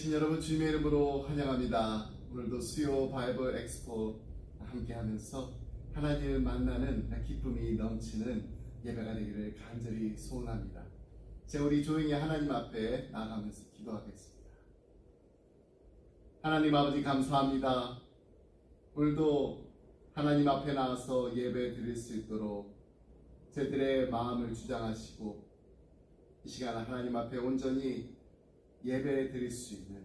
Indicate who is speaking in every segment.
Speaker 1: 계신 여러분 주님의 이름으로 환영합니다. 오늘도 수요 바이블 엑스포 함께하면서 하나님을 만나는 기쁨이 넘치는 예배가 되기를 간절히 소원합니다. 우리 조용히 하나님 앞에 나아가면서 기도하겠습니다. 하나님 아버지 감사합니다. 오늘도 하나님 앞에 나와서 예배 드릴 수 있도록 저희들의 마음을 주장하시고 이 시간 하나님 앞에 온전히 예배 드릴 수 있는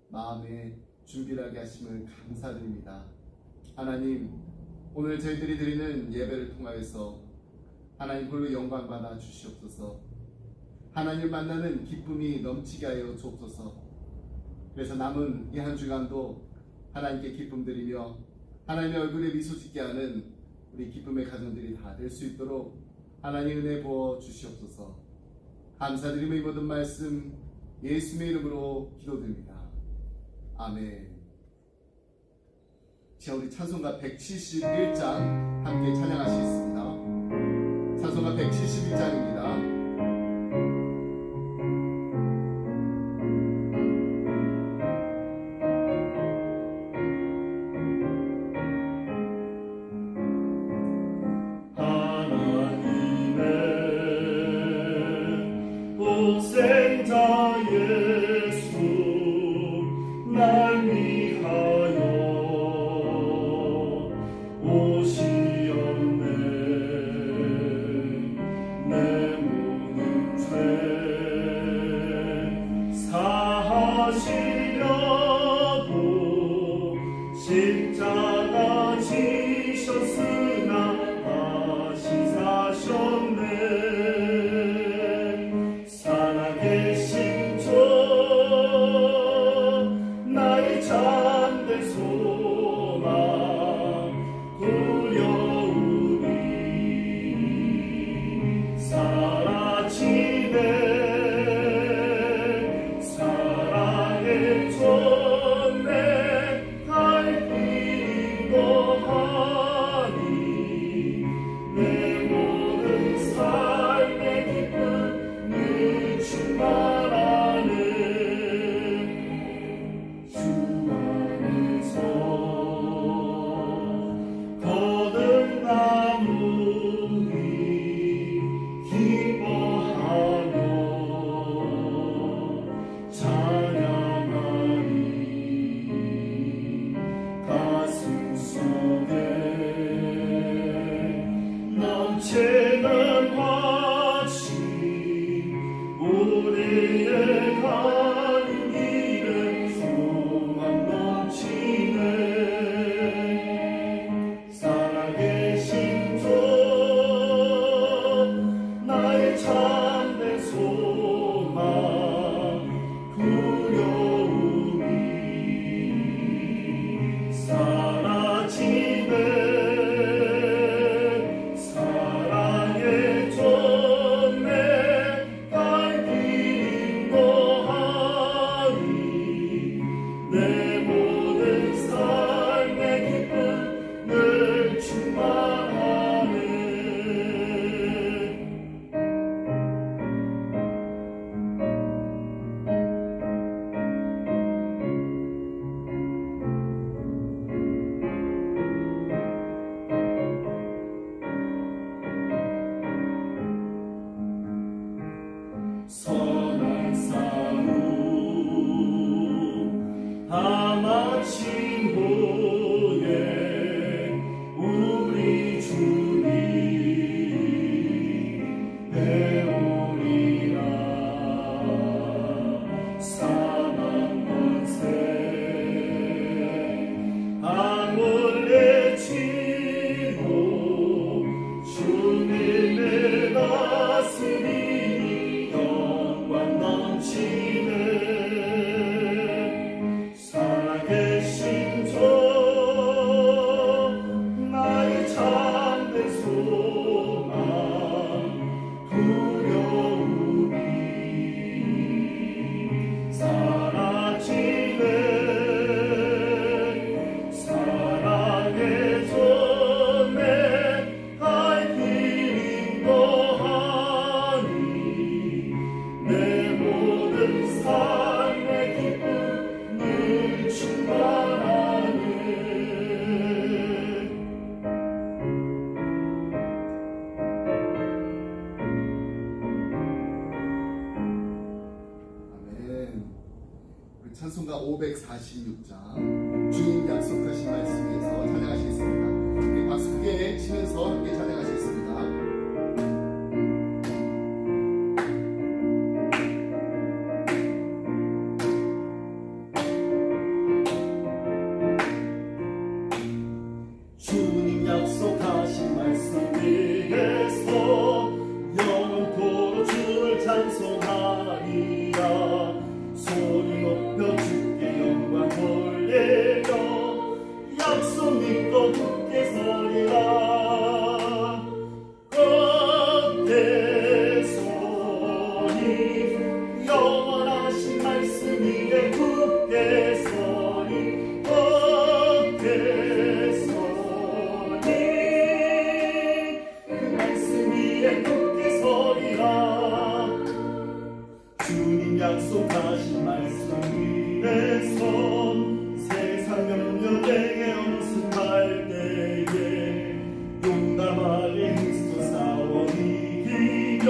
Speaker 1: 마음의 준비를 하게 하심을 감사드립니다. 하나님, 오늘 저희들이 드리는 예배를 통하여서 하나님 홀로 영광 받아 주시옵소서. 하나님 만나는 기쁨이 넘치게 하여 주옵소서. 그래서 남은 이 한 주간도 하나님께 기쁨 드리며 하나님의 얼굴에 미소 짓게 하는 우리 기쁨의 가정들이 다 될 수 있도록 하나님 은혜 부어 주시옵소서. 감사드리며 이 모든 말씀 예수님의 이름으로 기도드립니다. 아멘. 자, 우리 찬송가 171장 함께 찬양하시겠습니다. 찬송가 171장입니다.
Speaker 2: 주님의 가슴이
Speaker 1: 찬송가 546장 주님 약속하신 말씀 위에서 찬양하시겠습니다. 우리 박수 크게 치면서 함께 찬양하시겠습니다.
Speaker 2: 주님 약속하신 말씀 위에서 영원토록 주를 찬송하리라. 소리 높여 주께 영광 돌리며 약속 믿고 굳게 서리라. 겉에 서리 영원하신 말씀 위에 굳게 서리. 겉에 서리 그 말씀 위에 굳게 서리라. 주님 약속하신 말씀 위에서 세상 명령에게 엄습할 때에 용감하게 힘써 싸워 이기며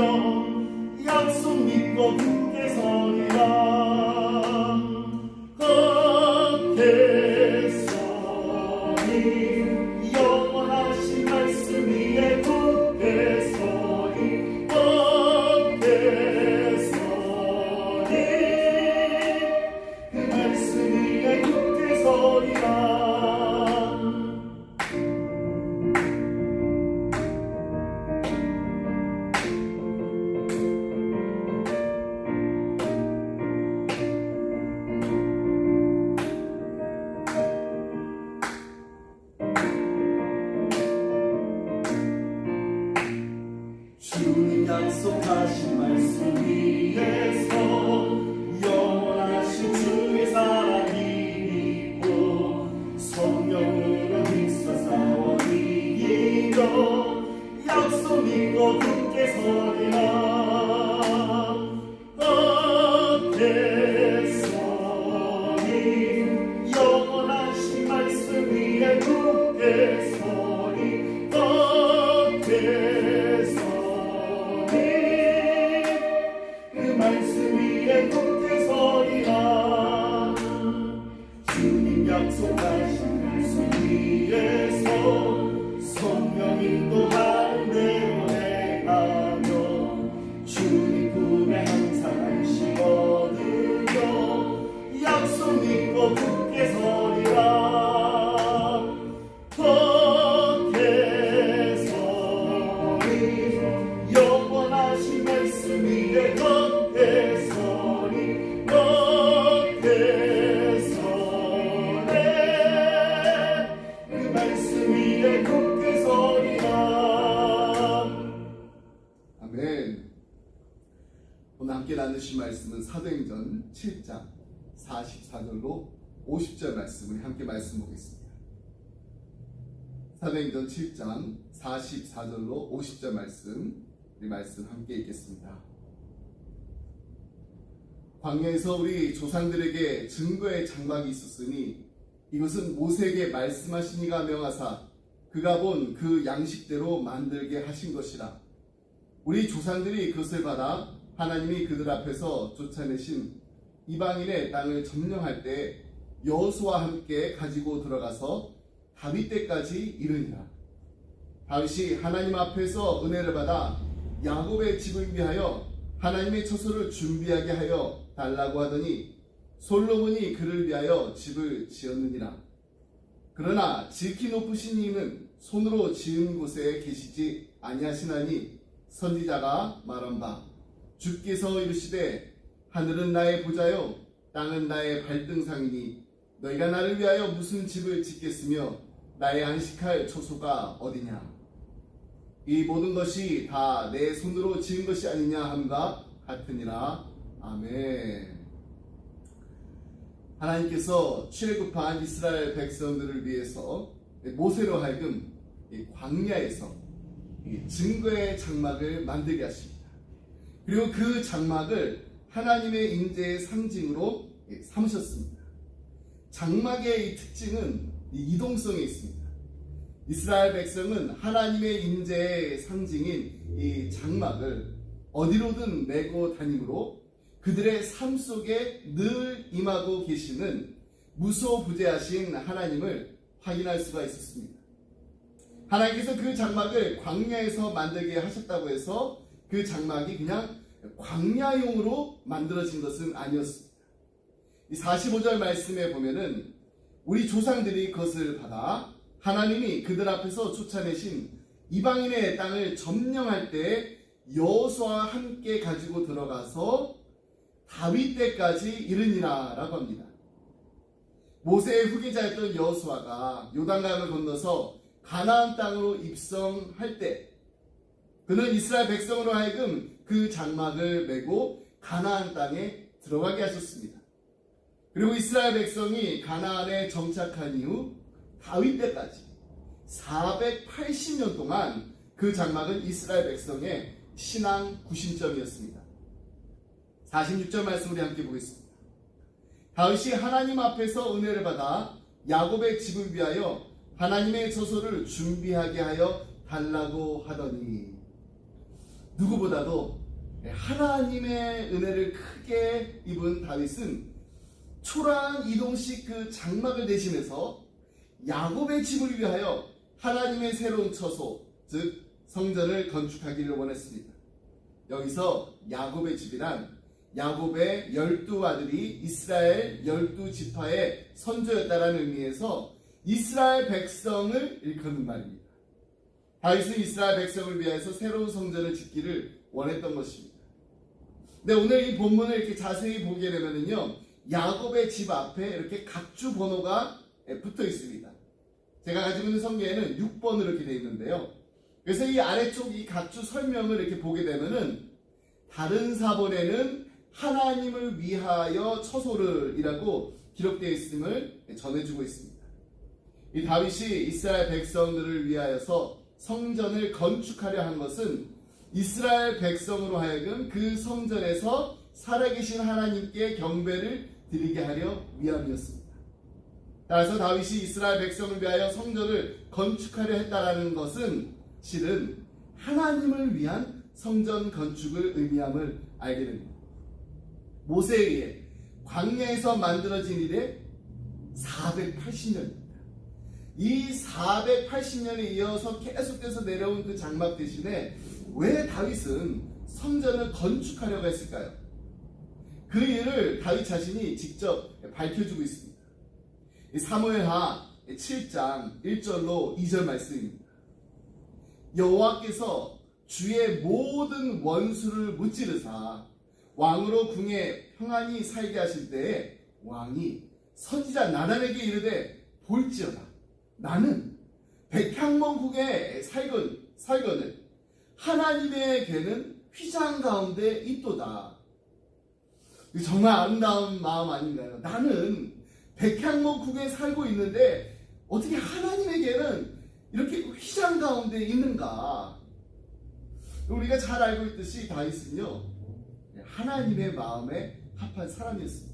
Speaker 2: 약속 믿고 굳게 서리라. 겉에 서리 영원하신 말씀 위에 굳게 서리. 겉에 서리 그 말씀 위에 굳게 서리라. 주님 약속하신 말씀 위에서 영원하신 주의 사랑이 있고 성령으로 힘써 싸워 이기며 약속 믿고 굳게 서리라. 겉에 서리 영원하신 말씀 위에 굳게 서리. 겉에 서리 그 말씀 위에 굳게 서리라. 주님 약속하신 말씀 위에서 성령 인도하는 대로 행하며 주님 품에 항상 안식 얻으며 약속 믿고 굳게 서리라. 겉에 서리 영원하신 말씀 위에 겉에 서리. 겉에 서리 그 말씀 위에 굳게 서리라.
Speaker 1: 아멘. 오늘 함께 나누신 말씀은 사도행전 7장 44절로 50절 말씀, 우리 함께 말씀 보겠습니다. 사도행전 7장 44절로 50절 말씀, 우리 말씀 함께 읽겠습니다. 광야에서 우리 조상들에게 증거의 장막이 있었으니 이것은 모세에게 말씀하시니가 명하사 그가 본 그 양식대로 만들게 하신 것이라. 우리 조상들이 그것을 받아 하나님이 그들 앞에서 쫓아내신 이방인의 땅을 점령할 때 여호수아와 함께 가지고 들어가서 다윗 때까지 이르니라. 다윗이 하나님 앞에서 은혜를 받아 야곱의 집을 위하여 하나님의 처소를 준비하게 하여 달라고 하더니 솔로몬이 그를 위하여 집을 지었느니라. 그러나 지극히 높으신 이는 손으로 지은 곳에 계시지 아니하시나니 선지자가 말한 바 주께서 이르시되 하늘은 나의 보좌요 땅은 나의 발등상이니 너희가 나를 위하여 무슨 집을 짓겠으며 나의 안식할 처소가 어디냐. 이 모든 것이 다 내 손으로 지은 것이 아니냐 함과 같으니라. 아멘. 하나님께서 출애굽한 이스라엘 백성들을 위해서 모세로 하여금 광야에서 증거의 장막을 만들게 하십니다. 그리고 그 장막을 하나님의 임재의 상징으로 삼으셨습니다. 장막의 이 특징은 이동성에 있습니다. 이스라엘 백성은 하나님의 임재의 상징인 이 장막을 어디로든 메고 다니므로 그들의 삶 속에 늘 임하고 계시는 무소부재하신 하나님을 확인할 수가 있었습니다. 하나님께서 그 장막을 광야에서 만들게 하셨다고 해서 그 장막이 그냥 광야용으로 만들어진 것은 아니었습니다. 이 45절 말씀에 보면은 우리 조상들이 그것을 받아 하나님이 그들 앞에서 쫓아내신 이방인의 땅을 점령할 때 여호수아와 함께 가지고 들어가서 다윗 때까지 이르니라 라고 합니다. 모세의 후계자였던 여호수아가 요단강을 건너서 가나안 땅으로 입성할 때 그는 이스라엘 백성으로 하여금 그 장막을 메고 가나안 땅에 들어가게 하셨습니다. 그리고 이스라엘 백성이 가나안에 정착한 이후 다윗 때까지 480년 동안 그 장막은 이스라엘 백성의 신앙 구심점이었습니다. 46절 말씀 우리 함께 보겠습니다. 다윗이 하나님 앞에서 은혜를 받아 야곱의 집을 위하여 하나님의 처소를 준비하게 하여 달라고 하더니, 누구보다도 하나님의 은혜를 크게 입은 다윗은 초라한 이동식 그 장막을 대신해서 야곱의 집을 위하여 하나님의 새로운 처소, 즉 성전을 건축하기를 원했습니다. 여기서 야곱의 집이란 야곱의 12아들이 이스라엘 12지파의 선조였다라는 의미에서 이스라엘 백성을 일컫는 말입니다. 다윗은 이스라엘 백성을 위해서 새로운 성전을 짓기를 원했던 것입니다. 근데 오늘 이 본문을 이렇게 자세히 보게 되면요, 야곱의 집 앞에 이렇게 각주 번호가 붙어 있습니다. 제가 가지고 있는 성경에는 6번으로 이렇게 되어 있는데요. 그래서 이 아래쪽 이 각주 설명을 이렇게 보게 되면은 다른 사본에는 하나님을 위하여 처소를 이라고 기록되어 있음을 전해주고 있습니다. 이 다윗이 이스라엘 백성들을 위하여서 성전을 건축하려 한 것은 이스라엘 백성으로 하여금 그 성전에서 살아계신 하나님께 경배를 드리게 하려 위함이었습니다. 따라서 다윗이 이스라엘 백성을 위하여 성전을 건축하려 했다라는 것은 실은 하나님을 위한 성전 건축을 의미함을 알게 됩니다. 모세에 의해 광야에서 만들어진 이래 480년입니다. 이 480년에 이어서 계속해서 내려온 그 장막 대신에 왜 다윗은 성전을 건축하려고 했을까요? 그 이유를 다윗 자신이 직접 밝혀주고 있습니다. 사무엘하 7장 1절로 2절 말씀입니다. 여호와께서 주의 모든 원수를 무찌르사 왕으로 궁에 평안히 살게 하실 때에 왕이 선지자 나단에게 이르되, 볼지어다 나는 백향목국에 살거늘 하나님의 궤는 휘장 가운데 있도다. 정말 아름다운 마음 아닌가요? 나는 백향목국에 살고 있는데 어떻게 하나님의 궤는 이렇게 휘장 가운데 있는가? 우리가 잘 알고 있듯이 다윗은요, 하나님의 마음에 합한 사람이었습니다.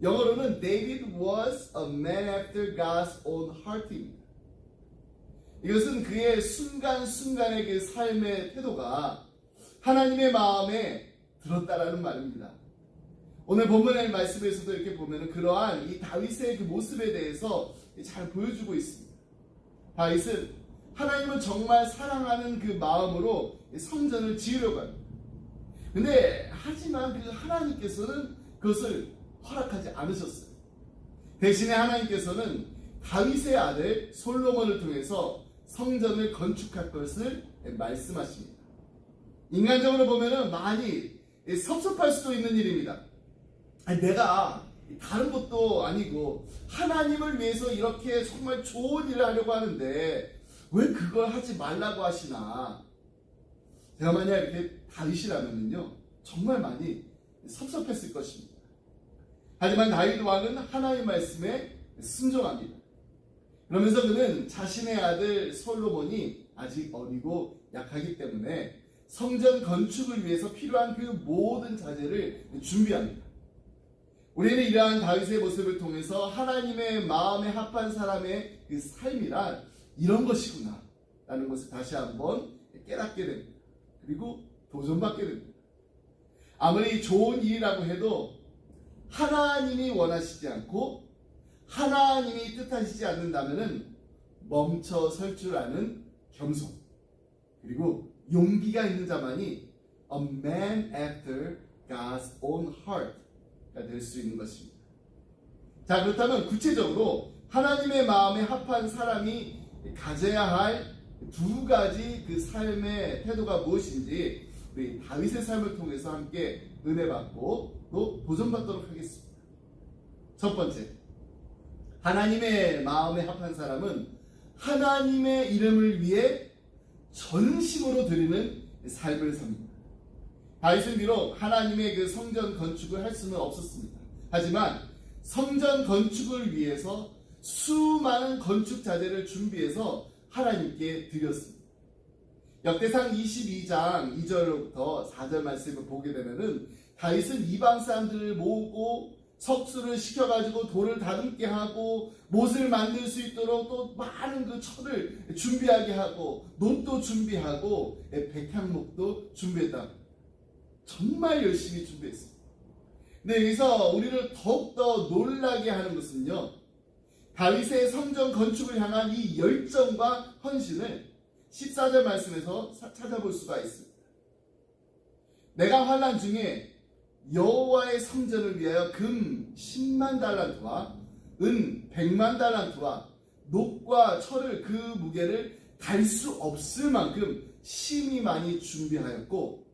Speaker 1: 영어로는 David was a man after God's own heart입니다. 이것은 그의 순간순간의 그 삶의 태도가 하나님의 마음에 들었다라는 말입니다. 오늘 본문의 말씀에서도 이렇게 보면 그러한 이 다윗의 그 모습에 대해서 잘 보여주고 있습니다. 다윗은 하나님을 정말 사랑하는 그 마음으로 성전을 지으려고 합니다. 근데 하지만 그 하나님께서는 그것을 허락하지 않으셨어요. 대신에 하나님께서는 다윗의 아들 솔로몬을 통해서 성전을 건축할 것을 말씀하십니다. 인간적으로 보면은 많이 섭섭할 수도 있는 일입니다. 내가 다른 것도 아니고 하나님을 위해서 이렇게 정말 좋은 일을 하려고 하는데 왜 그걸 하지 말라고 하시나. 제가 만약 이렇게 다윗이라면요 정말 많이 섭섭했을 것입니다. 하지만 다윗 왕은 하나님의 말씀에 순종합니다. 그러면서 그는 자신의 아들 솔로몬이 아직 어리고 약하기 때문에 성전 건축을 위해서 필요한 그 모든 자재를 준비합니다. 우리는 이러한 다윗의 모습을 통해서 하나님의 마음에 합한 사람의 그 삶이란 이런 것이구나 라는 것을 다시 한번 깨닫게 됩니다. 그리고 도전받게 됩니다. 아무리 좋은 일이라고 해도 하나님이 원하시지 않고 하나님이 뜻하시지 않는다면은 멈춰 설 줄 아는 겸손, 그리고 용기가 있는 자만이 a man after God's own heart가 될 수 있는 것입니다. 자, 그렇다면 구체적으로 하나님의 마음에 합한 사람이 가져야 할 두 가지 그 삶의 태도가 무엇인지 우리 다윗의 삶을 통해서 함께 은혜 받고 또 도전받도록 하겠습니다. 첫 번째, 하나님의 마음에 합한 사람은 하나님의 이름을 위해 전심으로 드리는 삶을 삽니다. 다윗은 비록 하나님의 그 성전 건축을 할 수는 없었습니다. 하지만 성전 건축을 위해서 수많은 건축 자재를 준비해서 하나님께 드렸습니다. 역대상 22장 2절부터 4절 말씀을 보게 되면은 다윗은 이방 사람들을 모으고 석수를 시켜가지고 돌을 다듬게 하고 못을 만들 수 있도록 또 많은 그 철을 준비하게 하고 놋도 준비하고 백향목도 준비했다. 정말 열심히 준비했습니다. 근데 여기서 우리를 더욱더 놀라게 하는 것은요, 다윗의 성전 건축을 향한 이 열정과 헌신을 14절 말씀에서 찾아볼 수가 있습니다. 내가 환난 중에 여호와의 성전을 위하여 금 10만 달란트와 은 100만 달란트와 놋과 철을 그 무게를 달 수 없을 만큼 심히 많이 준비하였고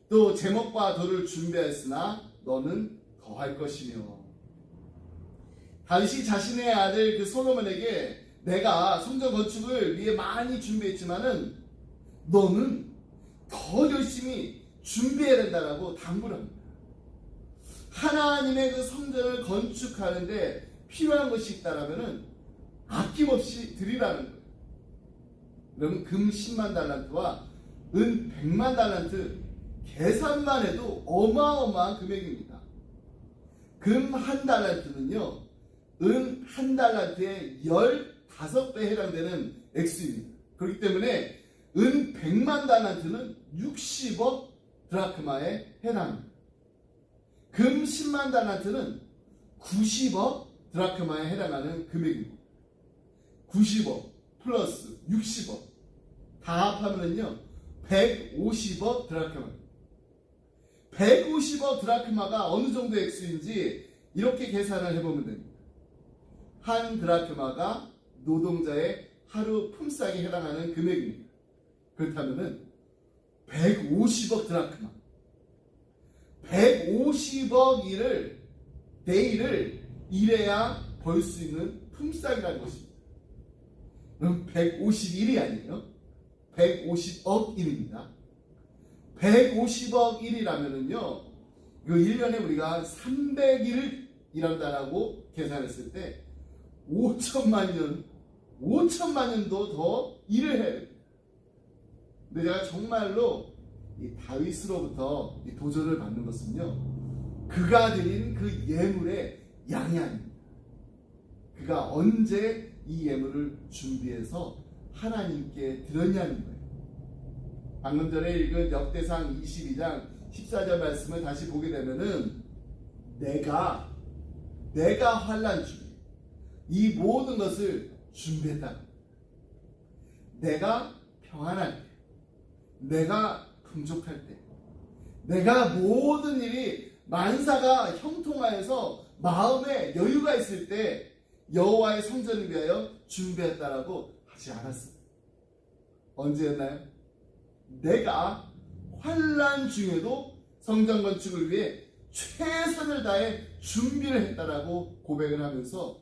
Speaker 1: 또 제목과 돌을 준비하였으나 너는 더할 것이며. 다윗이 자신의 아들 그 솔로몬에게 내가 성전 건축을 위해 많이 준비했지만은 너는 더 열심히 준비해야 된다라고 당부를 합니다. 하나님의 그 성전을 건축하는데 필요한 것이 있다라면은 아낌없이 드리라는 거예요. 그러면 금 10만 달란트와 은 100만 달란트 계산만 해도 어마어마한 금액입니다. 금 한 달란트는요, 은 한 달란트의 15배 해당되는 액수입니다. 그렇기 때문에 은 100만 달란트는 60억 드라크마에 해당합니다. 금 10만 달란트는 90억 드라크마에 해당하는 금액입니다. 90억 플러스 60억 다 합하면요 150억 드라크마. 150억 드라크마가 어느 정도의 액수인지 이렇게 계산을 해보면 됩니다. 한 드라크마가 노동자의 하루 품삯에 해당하는 금액입니다. 그렇다면은 150억 드라크마, 150억 데이를 일해야 벌 수 있는 품삯이라는 것입니다. 그럼 151이 아니에요. 150억 일입니다. 150억 일이라면은요, 그 1년에 우리가 300일을 일한다라고 계산했을 때 5천만 년도 더 일을 해야 됩니다. 근데 제가 정말로 이 다윗으로부터 이 도전을 받는 것은요, 그가 드린 그 예물의 양이 아닙니다. 그가 언제 이 예물을 준비해서 하나님께 드렸냐는 거예요. 방금 전에 읽은 역대상 22장 14절 말씀을 다시 보게 되면은 내가 환난 중에 이 모든 것을 준비했다. 내가 평안할 때, 내가 풍족할 때, 내가 모든 일이 만사가 형통하여서 마음에 여유가 있을 때 여호와의 성전을 위하여 준비했다라고 하지 않았어요. 언제였나요? 내가 환난 중에도 성전 건축을 위해 최선을 다해 준비를 했다라고 고백을 하면서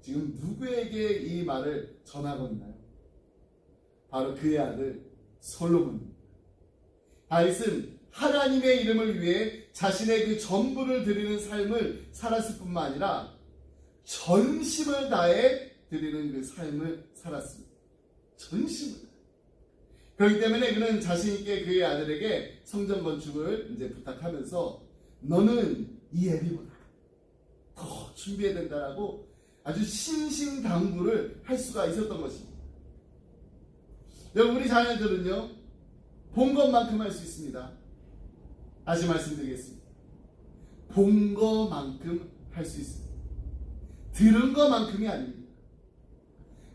Speaker 1: 지금 누구에게 이 말을 전하고 있나요? 바로 그의 아들 솔로몬입니다. 다윗은 하나님의 이름을 위해 자신의 그 전부를 드리는 삶을 살았을 뿐만 아니라 전심을 다해 드리는 그 삶을 살았습니다. 전심을. 그렇기 때문에 그는 자신 있게 그의 아들에게 성전 건축을 이제 부탁하면서 너는 이 애비보다 더 준비해야 된다라고 아주 신신당부를 할 수가 있었던 것입니다. 여러분, 우리 자녀들은요, 본 것만큼 할 수 있습니다. 다시 말씀드리겠습니다. 본 것만큼 할 수 있습니다. 들은 것만큼이 아닙니다.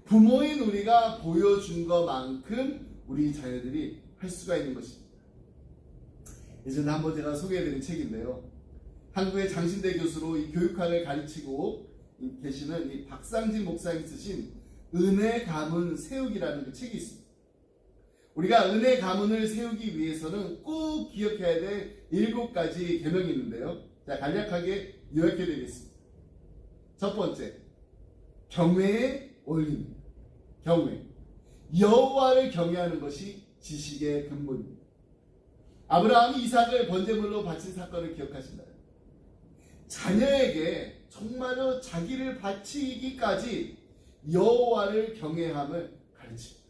Speaker 1: 부모인 우리가 보여준 것만큼 우리 자녀들이 할 수가 있는 것입니다. 예전에 한번 제가 소개해드린 책인데요. 한국의 장신대 교수로 이 교육학을 가르치고 계시는 이 박상진 목사님이 쓰신 은혜 가문 세우기라는 그 책이 있습니다. 우리가 은혜 가문을 세우기 위해서는 꼭 기억해야 될 7가지 계명이 있는데요. 자, 간략하게 요약해 드리겠습니다. 첫 번째, 경외의 원리입니다. 경외. 여호와를 경외하는 것이 지식의 근본입니다. 아브라함이 이삭을 번제물로 바친 사건을 기억하시나요? 자녀에게 정말로 자기를 바치기까지 여호와를 경외함을 가르칩니다.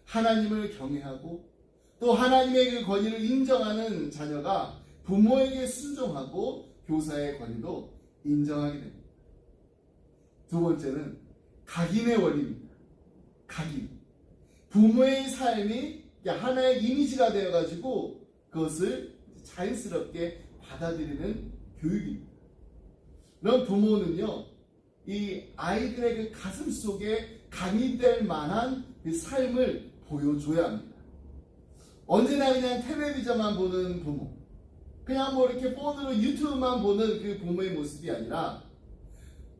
Speaker 1: 하나님을 경외하고 또 하나님의 그 권위를 인정하는 자녀가 부모에게 순종하고 교사의 권위도 인정하게 됩니다. 두 번째는 각인의 원리입니다. 각인. 부모의 삶이 하나의 이미지가 되어가지고 그것을 자연스럽게 받아들이는 교육입니다. 그럼 부모는요, 이 아이들의 그 가슴 속에 각인될 만한 그 삶을 보여줘야 합니다. 언제나 그냥 텔레비전만 보는 부모, 그냥 뭐 이렇게 폰으로 유튜브만 보는 그 부모의 모습이 아니라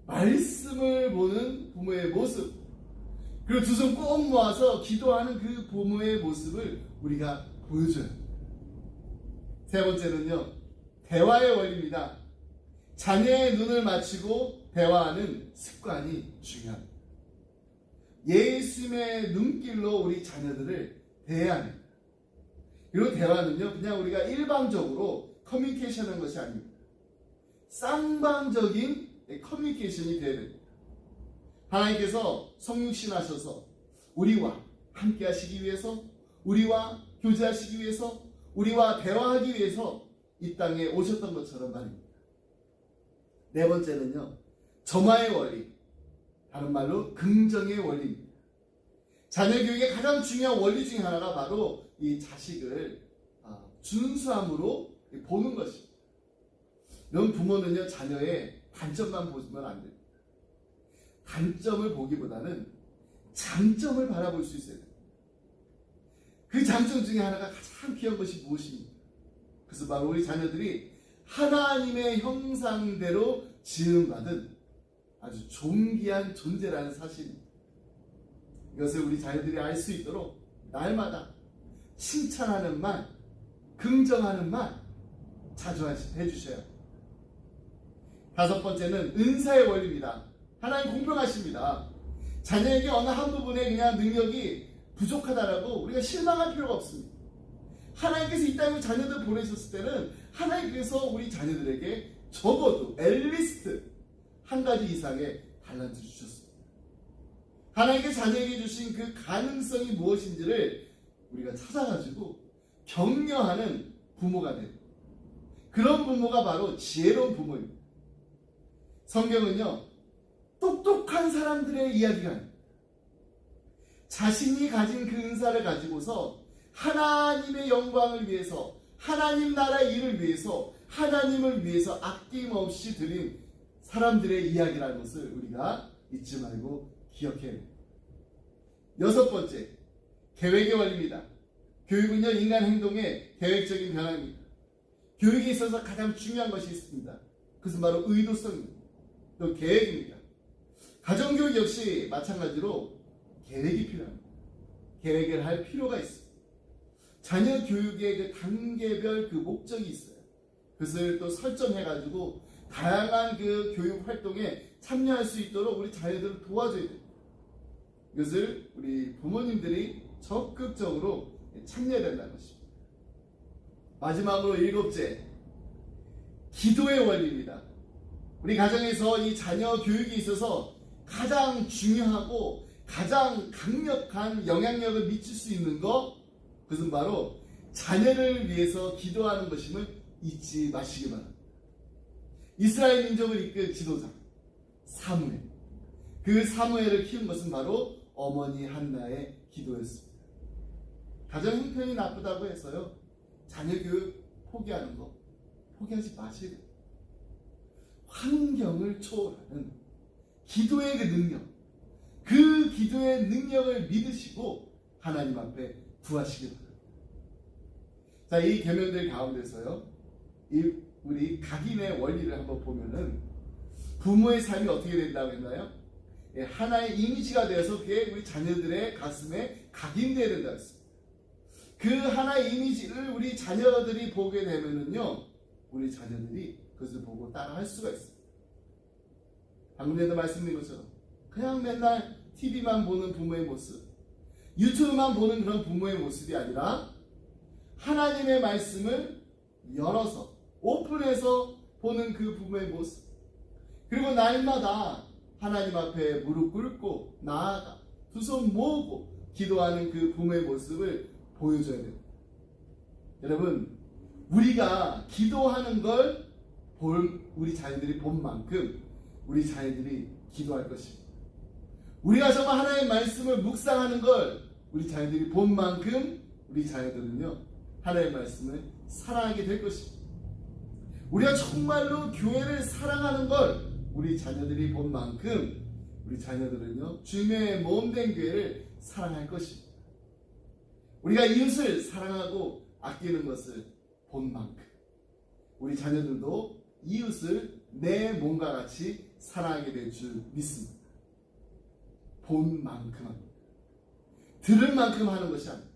Speaker 1: 말씀을 보는 부모의 모습, 그리고 두 손 꼭 모아서 기도하는 그 부모의 모습을 우리가 보여줘야 합니다. 세 번째는요, 대화의 원리입니다. 자녀의 눈을 맞추고 대화하는 습관이 중요합니다. 예수님의 눈길로 우리 자녀들을 대해야 합니다. 그리고 대화는요, 그냥 우리가 일방적으로 커뮤니케이션하는 것이 아닙니다. 쌍방적인 커뮤니케이션이 되어야 됩니다. 하나님께서 성육신하셔서 우리와 함께 하시기 위해서, 우리와 교제하시기 위해서, 우리와 대화하기 위해서 이 땅에 오셨던 것처럼 말입니다. 네 번째는요, 점화의 원리, 다른 말로 긍정의 원리입니다. 자녀 교육의 가장 중요한 원리 중에 하나가 바로 이 자식을 준수함으로 보는 것입니다. 이런 부모는요, 자녀의 단점만 보시면 안 됩니다. 단점을 보기보다는 장점을 바라볼 수 있어야 됩니다. 그 장점 중에 하나가 가장 귀한 것이 무엇입니까? 그래서 바로 우리 자녀들이 하나님의 형상대로 지음받은 아주 존귀한 존재라는 사실입니다. 이것을 우리 자녀들이 알 수 있도록 날마다 칭찬하는 말, 긍정하는 말 자주 해주셔야 합니다. 다섯 번째는 은사의 원리입니다. 하나님 공평하십니다. 자녀에게 어느 한 부분에 그냥 능력이 부족하다라고 우리가 실망할 필요가 없습니다. 하나님께서 이 땅에 자녀들 보내셨을 때는 하나님께서 우리 자녀들에게 적어도 앨리스트 한 가지 이상의 달란트 주셨습니다. 하나님께 자녀에게 주신 그 가능성이 무엇인지를 우리가 찾아가지고 격려하는 부모가 되는, 그런 부모가 바로 지혜로운 부모입니다. 성경은요, 똑똑한 사람들의 이야기가 아닙니다. 자신이 가진 그 은사를 가지고서 하나님의 영광을 위해서, 하나님 나라의 일을 위해서, 하나님을 위해서 아낌없이 드린 사람들의 이야기라는 것을 우리가 잊지 말고 기억해야 합니다. 여섯 번째, 계획의 원리입니다. 교육은요, 인간 행동의 계획적인 변화입니다. 교육에 있어서 가장 중요한 것이 있습니다. 그것은 바로 의도성입니다. 또 계획입니다. 가정교육 역시 마찬가지로 계획이 필요합니다. 계획을 할 필요가 있습니다. 자녀 교육의 그 단계별 그 목적이 있어요. 그것을 또 설정해가지고 다양한 그 교육 활동에 참여할 수 있도록 우리 자녀들을 도와줘야 됩니다. 이것을 우리 부모님들이 적극적으로 참여해야 된다는 것입니다. 마지막으로 일곱째, 기도의 원리입니다. 우리 가정에서 이 자녀 교육에 있어서 가장 중요하고 가장 강력한 영향력을 미칠 수 있는 것, 그것은 바로 자녀를 위해서 기도하는 것임을 잊지 마시기 바랍니다. 이스라엘 민족을 이끈 지도자 사무엘, 그 사무엘을 키운 것은 바로 어머니 한나의 기도였습니다. 가정 형편이 나쁘다고 해서요, 자녀 교육 포기하는 거 포기하지 마셔야 돼요. 환경을 초월하는 기도의 그 능력, 그 기도의 능력을 믿으시고 하나님 앞에 구하시길 바랍니다. 자, 이 계명들 가운데서요, 우리 각인의 원리를 한번 보면은 부모의 삶이 어떻게 된다고 했나요? 하나의 이미지가 되어서 그게 우리 자녀들의 가슴에 각인되어야 된다고 했습니다. 그 하나의 이미지를 우리 자녀들이 보게 되면은요, 우리 자녀들이 그것을 보고 따라 할 수가 있습니다. 방금 전에도 말씀드린 것처럼 그냥 맨날 TV만 보는 부모의 모습, 유튜브만 보는 그런 부모의 모습이 아니라 하나님의 말씀을 열어서 오픈해서 보는 그 부모의 모습, 그리고 날마다 하나님 앞에 무릎 꿇고 나아가 두 손 모으고 기도하는 그 부모의 모습을 보여줘야 됩니다. 여러분, 우리가 기도하는 걸 우리 자녀들이 본 만큼 우리 자녀들이 기도할 것입니다. 우리가 정말 하나님의 말씀을 묵상하는 걸 우리 자녀들이 본 만큼 우리 자녀들은요, 하나님의 말씀을 사랑하게 될 것입니다. 우리가 정말로 교회를 사랑하는 걸 우리 자녀들이 본 만큼 우리 자녀들은요, 주님의 몸된 교회를 사랑할 것입니다. 우리가 이웃을 사랑하고 아끼는 것을 본 만큼 우리 자녀들도 이웃을 내 몸과 같이 사랑하게 될 줄 믿습니다. 본 만큼 합니다. 들을 만큼 하는 것이 아닙니다.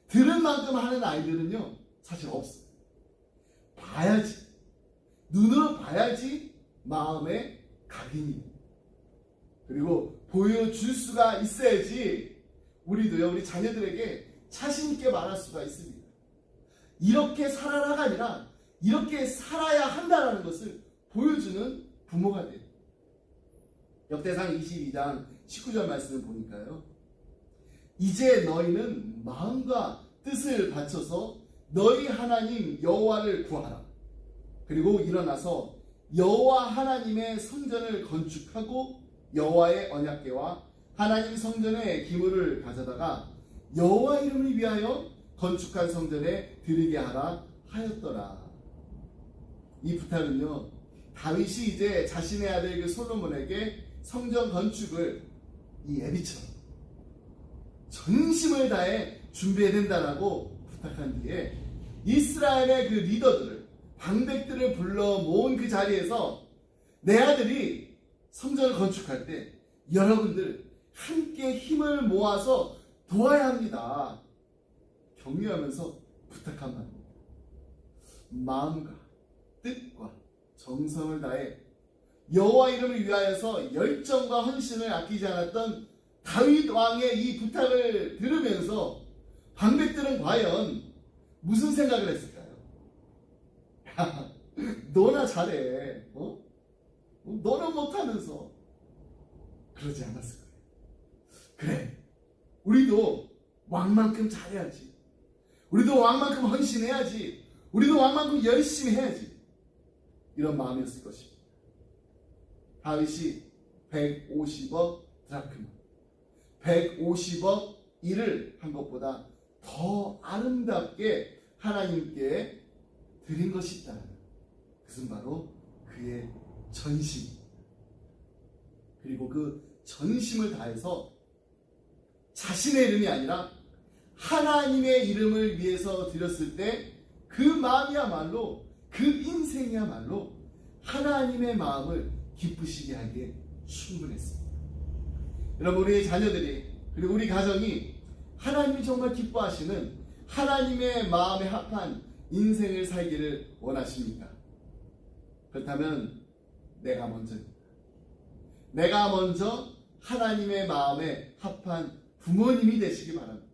Speaker 1: 들을 만큼 하는 아이들은요, 사실 없어요. 봐야지, 눈으로 봐야지 마음에 각인이 돼요. 그리고 보여줄 수가 있어야지 우리도요, 우리 자녀들에게 자신 있게 말할 수가 있습니다. 이렇게 살아라가 아니라 이렇게 살아야 한다는 것을 보여주는 부모가 돼요. 역대상 22장 19절 말씀을 보니까요, 이제 너희는 마음과 뜻을 바쳐서 너희 하나님 여호와를 구하라. 그리고 일어나서 여호와 하나님의 성전을 건축하고 여호와의 언약궤와 하나님 성전의 기물을 가져다가 여호와 이름을 위하여 건축한 성전에 드리게 하라 하였더라. 이 부탁은요, 다윗이 이제 자신의 아들 그 솔로몬에게 성전 건축을 이 예비처럼 전심을 다해 준비해야 된다라고 부탁한 뒤에 이스라엘의 그 리더들을, 방백들을 불러 모은 그 자리에서 내 아들이 성전을 건축할 때 여러분들 함께 힘을 모아서 도와야 합니다. 격려하면서 부탁한 말입니다. 마음과 뜻과 정성을 다해 여호와 이름을 위하여서 열정과 헌신을 아끼지 않았던 다윗 왕의 이 부탁을 들으면서 방백들은 과연 무슨 생각을 했을까요? 너나 잘해, 너는 못하면서. 그러지 않았을 거예요. 그래, 우리도 왕만큼 잘해야지, 우리도 왕만큼 헌신해야지, 우리도 왕만큼 열심히 해야지, 이런 마음이었을 것입니다. 다윗이 150억 드라크마, 150억 일을 한 것보다 더 아름답게 하나님께 드린 것이 있다는, 그것은 바로 그의 전심, 그리고 그 전심을 다해서 자신의 이름이 아니라 하나님의 이름을 위해서 드렸을 때 그 마음이야말로, 그 인생이야말로 하나님의 마음을 기쁘시게 하기에 충분했습니다. 여러분, 우리 자녀들이, 그리고 우리 가정이 하나님이 정말 기뻐하시는 하나님의 마음에 합한 인생을 살기를 원하십니까? 그렇다면 내가 먼저입니다. 내가 먼저 하나님의 마음에 합한 부모님이 되시기 바랍니다.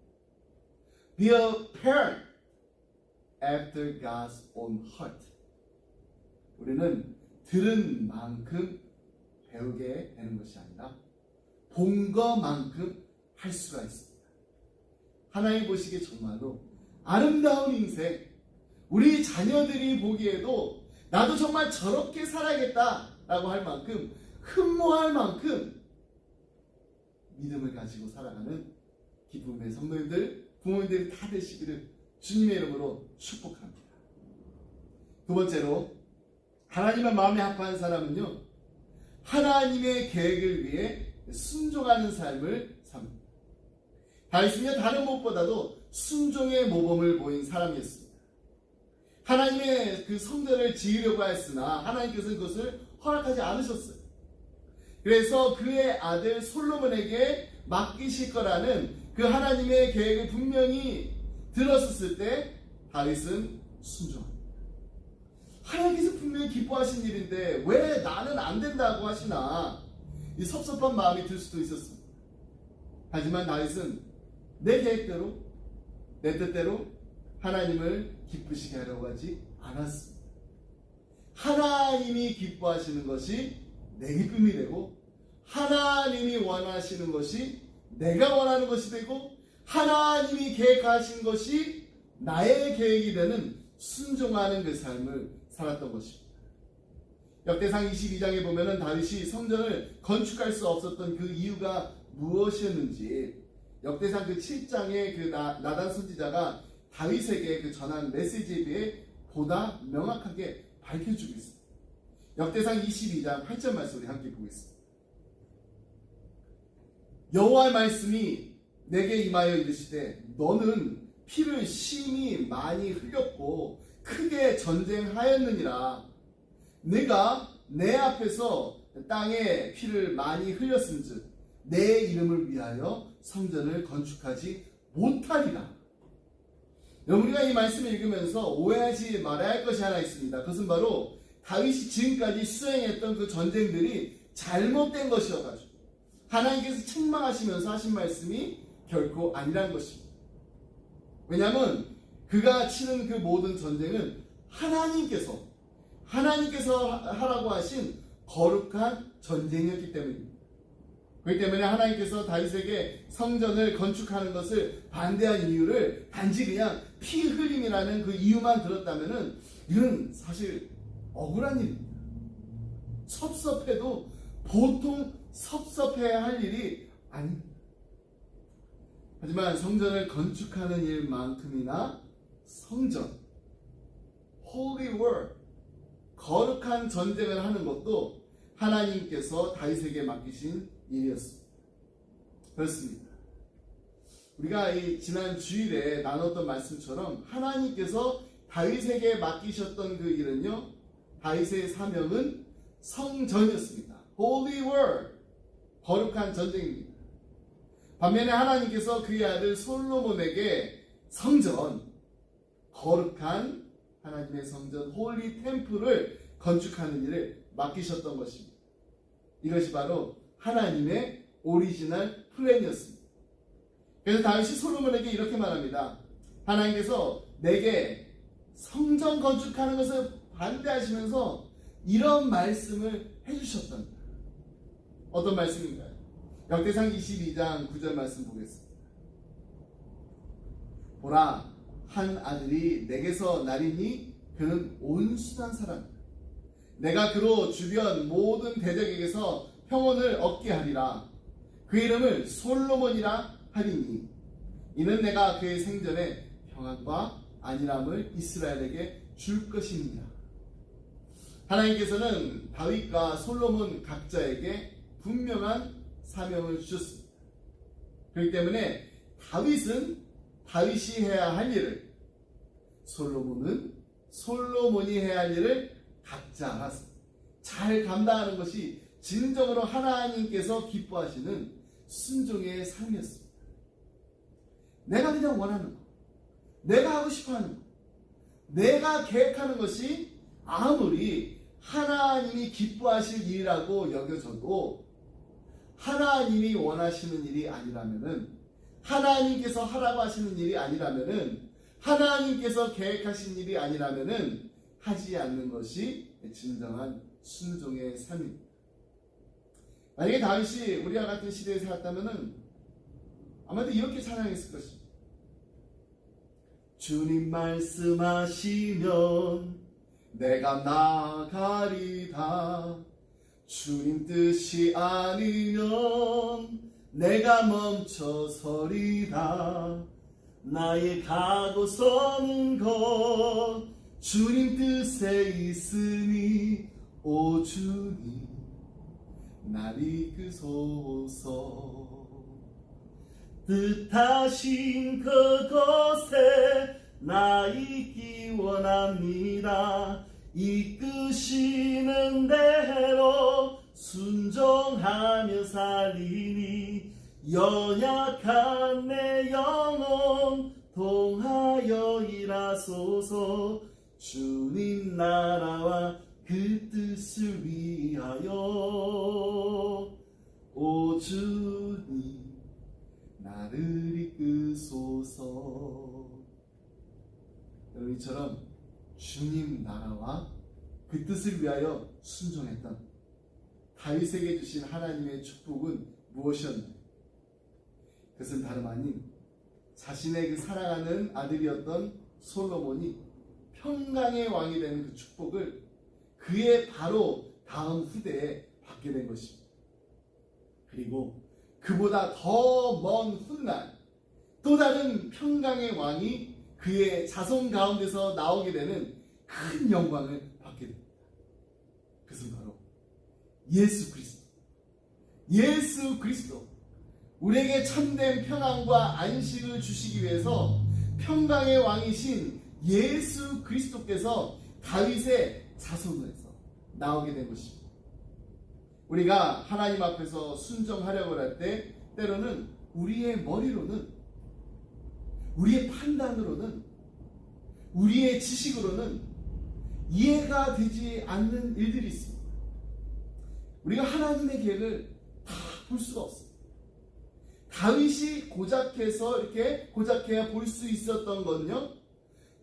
Speaker 1: Be a parent after God's own heart. 우리는 들은 만큼 배우게 되는 것이 아니라 본 것만큼 할 수가 있습니다. 하나님 보시기에 정말로 아름다운 인생, 우리 자녀들이 보기에도 나도 정말 저렇게 살아야겠다라고 할 만큼, 흠모할 만큼 믿음을 가지고 살아가는 기쁨의 성도님들, 부모님들이 다 되시기를 주님의 이름으로 축복합니다. 두 번째로 하나님의 마음에 합한 사람은요, 하나님의 계획을 위해 순종하는 삶을 삽니다. 다윗은요, 다른 무엇보다도 순종의 모범을 보인 사람이었습니다. 하나님의 그 성전을 지으려고 했으나 하나님께서는 그것을 허락하지 않으셨어요. 그래서 그의 아들 솔로몬에게 맡기실 거라는 그 하나님의 계획을 분명히 들었을 때 다윗은 순종합니다. 하나님께서 분명히 기뻐하신 일인데 왜 나는 안 된다고 하시나, 이 섭섭한 마음이 들 수도 있었습니다. 하지만 다윗은 내 계획대로, 내 뜻대로 하나님을 기쁘시게 하려고 하지 않았습니다. 하나님이 기뻐하시는 것이 내 기쁨이 되고, 하나님이 원하시는 것이 내가 원하는 것이 되고, 하나님이 계획하신 것이 나의 계획이 되는 순종하는 그 삶을 살았던 것입니다. 역대상 22장에 보면은 다윗이 성전을 건축할 수 없었던 그 이유가 무엇이었는지, 역대상 그 7장의 그 나단 선지자가 다윗에게 그 전한 메시지에 비해 보다 명확하게 밝혀주고 있습니다. 역대상 22장 8절 말씀 우리 함께 보겠습니다. 여호와의 말씀이 내게 임하여 이르시되 너는 피를 심히 많이 흘렸고 크게 전쟁하였느니라. 네가 내 앞에서 땅에 피를 많이 흘렸은즉 내 이름을 위하여 성전을 건축하지 못하리라. 여러분, 우리가 이 말씀을 읽으면서 오해하지 말아야 할 것이 하나 있습니다. 그것은 바로 다윗이 지금까지 수행했던 그 전쟁들이 잘못된 것이어가지고 하나님께서 책망하시면서 하신 말씀이 결코 아니라는 것입니다. 왜냐하면 그가 치는 그 모든 전쟁은 하나님께서 하라고 하신 거룩한 전쟁이었기 때문입니다. 그렇기 때문에 하나님께서 다윗에게 성전을 건축하는 것을 반대한 이유를 단지 그냥 피 흘림이라는 그 이유만 들었다면은 이건 사실 억울한 일입니다. 섭섭해도 보통 섭섭해야 할 일이 아닙니다. 하지만 성전을 건축하는 일만큼이나 성전, Holy War, 거룩한 전쟁을 하는 것도 하나님께서 다윗에게 맡기신 일이었습니다. 그렇습니다. 우리가 이 지난 주일에 나눴던 말씀처럼 하나님께서 다윗에게 맡기셨던 그 일은요, 다윗의 사명은 성전이었습니다. Holy War, 거룩한 전쟁입니다. 반면에 하나님께서 그의 아들 솔로몬에게 성전, 거룩한 하나님의 성전 홀리 템플을 건축하는 일을 맡기셨던 것입니다. 이것이 바로 하나님의 오리지널 플랜이었습니다. 그래서 다윗이 솔로몬에게 이렇게 말합니다. 하나님께서 내게 성전 건축하는 것을 반대하시면서 이런 말씀을 해주셨답니다. 어떤 말씀인가요? 역대상 22장 9절 말씀 보겠습니다. 보라, 한 아들이 내게서 나리니 그는 온순한 사람이다. 내가 그로 주변 모든 대적에게서 평온을 얻게 하리라. 그 이름을 솔로몬이라 하리니 이는 내가 그의 생전에 평안과 안일함을 이스라엘에게 줄 것입니다. 하나님께서는 다윗과 솔로몬 각자에게 분명한 사명을 주셨습니다. 그렇기 때문에 다윗은 다윗이 해야 할 일을, 솔로몬은 솔로몬이 해야 할 일을 각자 알아서 잘 감당하는 것이 진정으로 하나님께서 기뻐하시는 순종의 삶이었습니다. 내가 그냥 원하는 것, 내가 하고 싶어하는 것, 내가 계획하는 것이 아무리 하나님이 기뻐하실 일이라고 여겨져도 하나님이 원하시는 일이 아니라면은, 하나님께서 하라고 하시는 일이 아니라면은, 하나님께서 계획하신 일이 아니라면은 하지 않는 것이 진정한 순종의 삶입니다. 만약에 다윗이 우리와 같은 시대에 살았다면은 아마도 이렇게 찬양했을 것입니다. 주님 말씀하시면 내가 나가리다. 주님 뜻이 아니면 내가 멈춰서리다. 나의 가고 서는 것 주님 뜻에 있으니 오 주님 날 이끄소서.
Speaker 2: 뜻하신 그곳에 나 있기 원합니다. 이끄시는 대로 순종하며 살리니 연약한 내 영혼 통하여 일하소서. 주님 나라와 그 뜻을 위하여 오 주님 나를 이끄소서. 여러분 이처럼 주님 나라와 그 뜻을 위하여 순종했던 다윗에게 주신 하나님의 축복은 무엇이었나요? 그것은 다름 아닌 자신의 그 사랑하는 아들이었던 솔로몬이 평강의 왕이 되는 그 축복을 그의 바로 다음 후대에 받게 된 것입니다. 그리고 그보다 더 먼 훗날 또 다른 평강의 왕이 그의 자손 가운데서 나오게 되는 큰 영광을 받게 됩니다. 그것은 바로 예수 그리스도. 예수 그리스도. 우리에게 참된 평안과 안식을 주시기 위해서 평강의 왕이신 예수 그리스도께서 다윗의 자손에서 나오게 된 것입니다. 우리가 하나님 앞에서 순종하려고 할 때 때로는 우리의 머리로는, 우리의 판단으로는, 우리의 지식으로는 이해가 되지 않는 일들이 있습니다. 우리가 하나님의 계획을 다 볼 수가 없습니다. 다윗이 고작해서 이렇게 고작해야 볼 수 있었던 건요,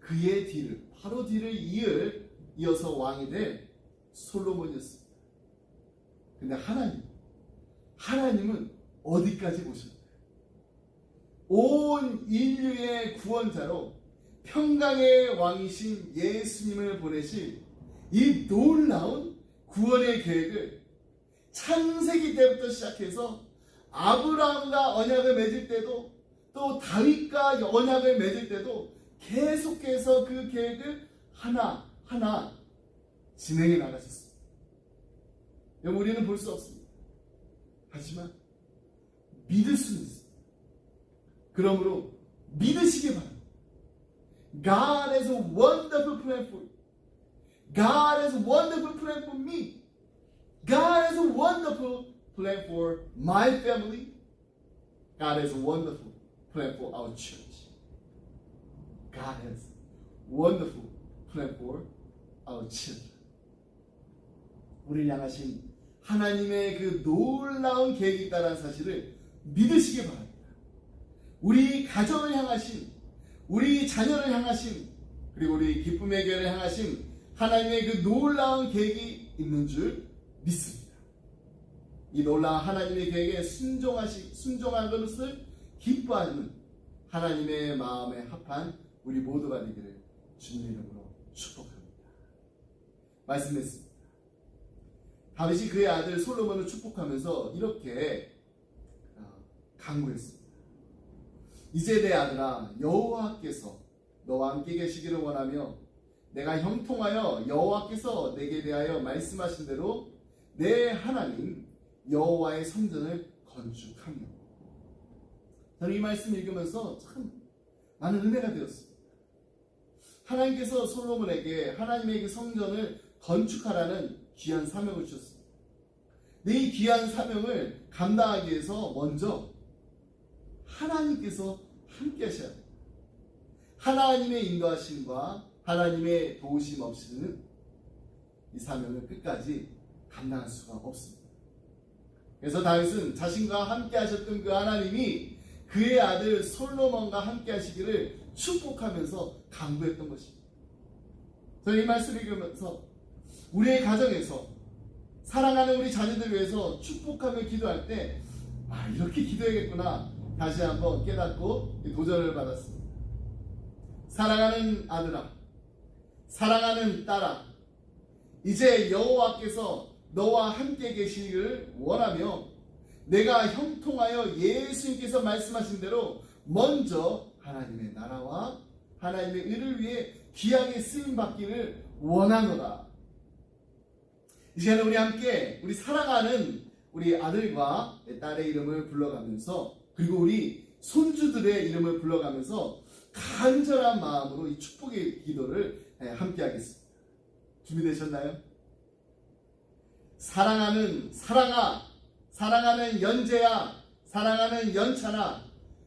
Speaker 2: 그의 뒤를, 바로 뒤를 이어서 왕이 될 솔로몬이었습니다. 근데 하나님은 어디까지 보셨나요? 온 인류의 구원자로 평강의 왕이신 예수님을 보내실 이 놀라운 구원의 계획을 창세기 때부터 시작해서 아브라함과 언약을 맺을 때도 또 다윗과 언약을 맺을 때도 계속해서 그 계획을 하나하나 진행해 나가셨습니다. 여러분 우리는 볼 수 없습니다. 하지만 믿을 수는 있습니다. 그러므로 믿으시기 바랍니다. God has a wonderful plan for you. God has a wonderful plan for me. God has a wonderful plan for my family. God has a wonderful plan for our church. God has a wonderful plan for our children. 우리를 향하신 하나님의 그 놀라운 계획이 있다는 사실을 믿으시기 바랍니다. 우리 가정을 향하신, 우리 자녀를 향하신, 그리고 우리 기쁨의 교회를 향하신 하나님의 그 놀라운 계획이 있는 줄 믿습니다. 이 놀라운 하나님의 계획에 순종한 것을 기뻐하는 하나님의 마음에 합한 우리 모두가 되기를 주님의 이름으로 축복합니다. 말씀했습니다. 다윗이 그의 아들 솔로몬을 축복하면서 이렇게 간구했습니다. 이제 내 아들아, 여호와께서 너와 함께 계시기를 원하며 내가 형통하여 여호와께서 내게 대하여 말씀하신 대로 내 하나님 여호와의 성전을 건축하며. 저는 이 말씀 읽으면서 참 많은 은혜가 되었습니다. 하나님께서 솔로몬에게 하나님의 그 성전을 건축하라는 귀한 사명을 주셨습니다. 근데 이 귀한 사명을 감당하기 위해서 먼저 하나님께서 함께 하셔야 합니다. 하나님의 인도하심과 하나님의 도우심 없이는 이 사명을 끝까지 감당할 수가 없습니다. 그래서 다윗은 자신과 함께 하셨던 그 하나님이 그의 아들 솔로몬과 함께 하시기를 축복하면서 간구했던 것입니다. 저는 이 말씀을 읽으면서 우리의 가정에서 사랑하는 우리 자녀들 위해서 축복하며 기도할 때 이렇게 기도해야겠구나 다시 한번 깨닫고 도전을 받았습니다. 사랑하는 아들아, 사랑하는 딸아, 이제 여호와께서 너와 함께 계시기를 원하며 내가 형통하여 예수님께서 말씀하신 대로 먼저 하나님의 나라와 하나님의 의를 위해 귀하게 쓰임받기를 원하노라. 이 시간에 우리 함께 우리 사랑하는 우리 아들과 딸의 이름을 불러가면서, 그리고 우리 손주들의 이름을 불러가면서 간절한 마음으로 이 축복의 기도를 함께 하겠습니다. 준비되셨나요? 사랑하는 사랑아, 사랑하는 연재야, 사랑하는 연찬아,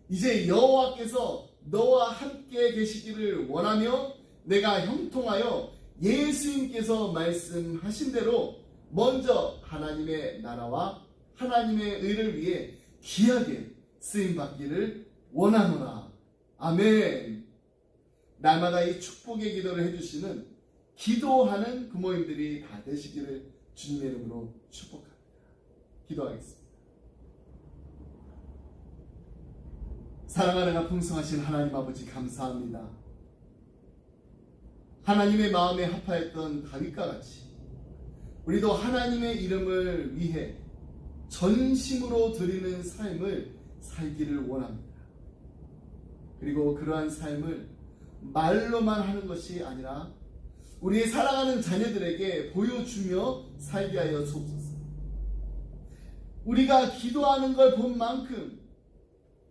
Speaker 2: 이제 여호와께서 너와 함께 계시기를 원하며 내가 형통하여 예수님께서 말씀하신 대로 먼저 하나님의 나라와 하나님의 의를 위해 귀하게 쓰임받기를 원하노라. 아멘. 날마다 이 축복의 기도를 해주시는 기도하는 부모님들이 다 되시기를 주님의 이름으로 축복합니다. 기도하겠습니다. 사랑하는 풍성하신 하나님 아버지, 감사합니다. 하나님의 마음에 합하였던 다윗과 같이 우리도 하나님의 이름을 위해 전심으로 드리는 삶을 살기를 원합니다. 그리고 그러한 삶을 말로만 하는 것이 아니라 우리의 사랑하는 자녀들에게 보여주며 살게 하여 주옵소서. 우리가 기도하는 걸 본 만큼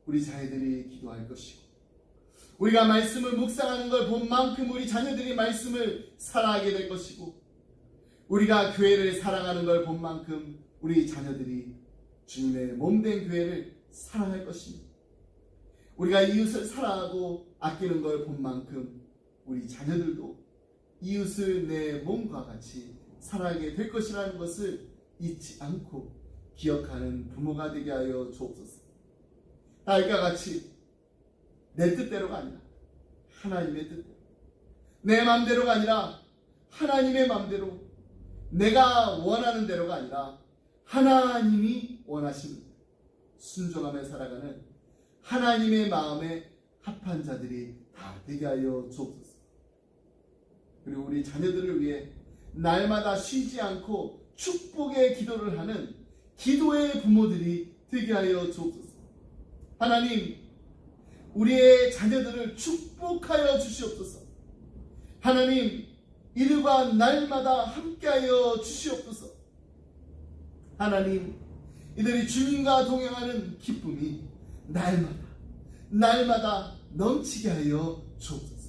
Speaker 2: 우리 자녀들이 기도할 것이고, 우리가 말씀을 묵상하는 걸 본 만큼 우리 자녀들이 말씀을 사랑하게 될 것이고, 우리가 교회를 사랑하는 걸 본 만큼 우리 자녀들이 주님의 몸된 교회를 사랑할 것입니다. 우리가 이웃을 사랑하고 아끼는 걸 본 만큼 우리 자녀들도 이웃을 내 몸과 같이 사랑하게 될 것이라는 것을 잊지 않고 기억하는 부모가 되게 하여 주옵소서. 다윗과 같이 내 뜻대로가 아니라 하나님의 뜻대로, 내 마음대로가 아니라 하나님의 마음대로, 내가 원하는 대로가 아니라 하나님이 원하시는 순종하며 살아가는 하나님의 마음에 합한 자들이 다 되게 하여 주옵소서. 그리고 우리 자녀들을 위해 날마다 쉬지 않고 축복의 기도를 하는 기도의 부모들이 되게 하여 주옵소서. 하나님, 우리의 자녀들을 축복하여 주시옵소서. 하나님, 이들과 날마다 함께하여 주시옵소서. 하나님, 이들이 주님과 동행하는 기쁨이 날마다 넘치게 하여 주옵소서.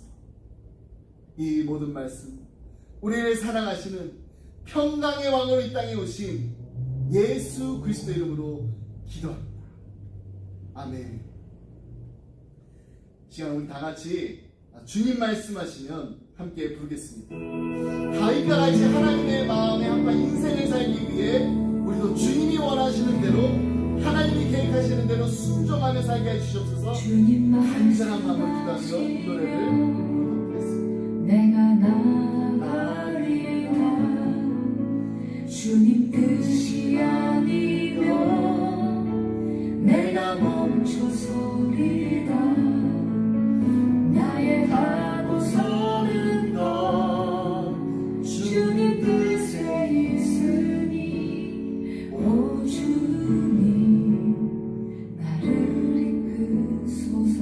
Speaker 2: 이 모든 말씀, 우리를 사랑하시는 평강의 왕으로 이 땅에 오신 예수 그리스도 이름으로 기도합니다. 아멘. 시간 우리 다 같이 주님 말씀하시면 함께 부르겠습니다. 다윗과 같이 하나님의 마음에 합한 인생을 살기 위해 우리도 주님이 원하시는 대로, 하나님이 계획하시는 대로 순종하며 살게 해주시옵소서. 간절한 마음을 기도하며 이 노래를 부르겠습니다.
Speaker 3: 내가 나가리라. 주님 뜻이 아니면 내가 멈춰서리라. 나의 하고 서는 것 주님 뜻에 있으니, 오 주님 나를 이끄소서.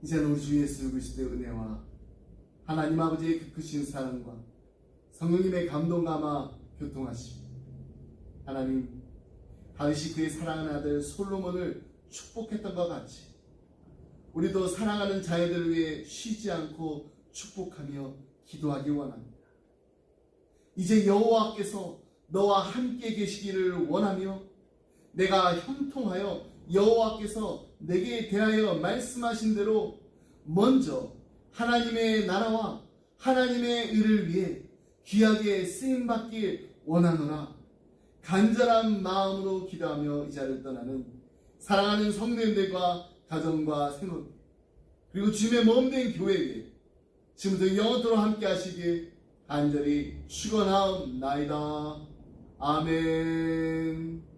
Speaker 1: 이제는 우리 주 예수 그리스도의 은혜와 하나님 아버지의 그 크신 사랑과 성령님의 감동 감화 교통하시고 하나님 다윗이 그의 사랑하는 아들 솔로몬을 축복했던 것 같이 우리도 사랑하는 자녀들을 위해 쉬지 않고 축복하며 기도하기 원합니다. 이제 여호와께서 너와 함께 계시기를 원하며 내가 형통하여 여호와께서 내게 대하여 말씀하신 대로 먼저 하나님의 나라와 하나님의 의를 위해 귀하게 쓰임받길 원하노라. 간절한 마음으로 기도하며 이 자리를 떠나는 사랑하는 성도님들과 가정과 생활 그리고 주님의 몸된 교회에 지금부터 영원토록 함께 하시길 간절히 축원하옵나이다. 아멘.